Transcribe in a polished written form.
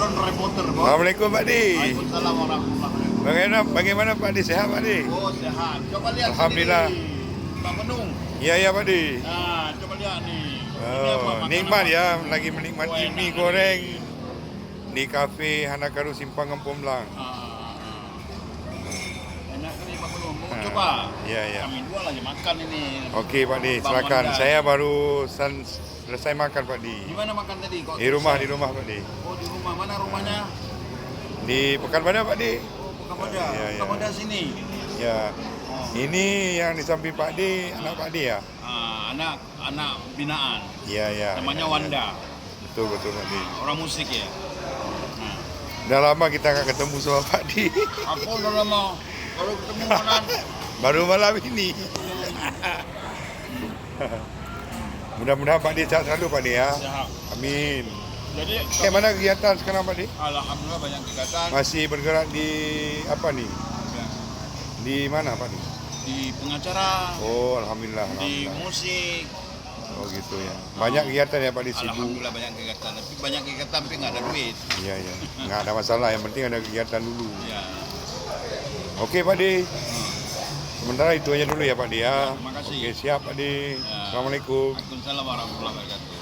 Drone reporter, Bos. Assalamualaikum Pak Di. Waalaikumsalam warahmatullahi wabarakatuh. Bagaimana Pak Di, sehat Pak Di? Oh, sehat. Coba lihat Alhamdulillah. sini. Pak Menung. Iya ya Pak Di. Nah, coba lihat nih. Ini apa, Oh, makanan nikmat apa? ya, lagi menikmati Oh, enak. mie goreng di kafe Hanakaru Simpang Kampung Blang. Enak kali Pak Menung. Mau Ah, coba? iya, iya. Kami dua lagi makan ini. Oke Pak Di, Bang silakan. Wanda. Saya baru selesai makan Pak Di. Di mana makan tadi? Kok Di rumah selesai? Pak Di. Oh, di rumah. Mana rumahnya? Di Pekanbadak Pak Di. Oh, Pekanbadak. Iya, iya. Pekanbadak sini. Ya. Oh. Ini yang di samping Pak Di, anak Pak Di ya? Anak binaan. Iya, iya. Namanya iya, iya. Wanda. Betul Pak Di. Orang musik ya. Nah, Udah lama kita nggak ketemu sama Pak Di. aku udah lama baru ketemu mana? Baru malam ini. Mudah-mudahan Pak Di sehat selalu Pak Di ya. Sehat. Amin. Jadi Mana kegiatan sekarang Pak Di? alhamdulillah banyak kegiatan Masih bergerak di apa nih? Di mana Pak Di? di pengacara, Oh, alhamdulillah. di Alhamdulillah. musik. Oh gitu ya. Banyak kegiatan ya Pak Di, sibuk. Alhamdulillah banyak kegiatan. Tapi banyak kegiatan tapi nggak ada duit. Iya iya. Nggak ada masalah. Yang penting ada kegiatan dulu. Ya. Oke Pak Di. Sementara itu aja dulu ya Pak Di ya. Terima kasih. Oke siap Pak Di. Ya. Assalamualaikum. Waalaikumsalam warahmatullahi wabarakatuh.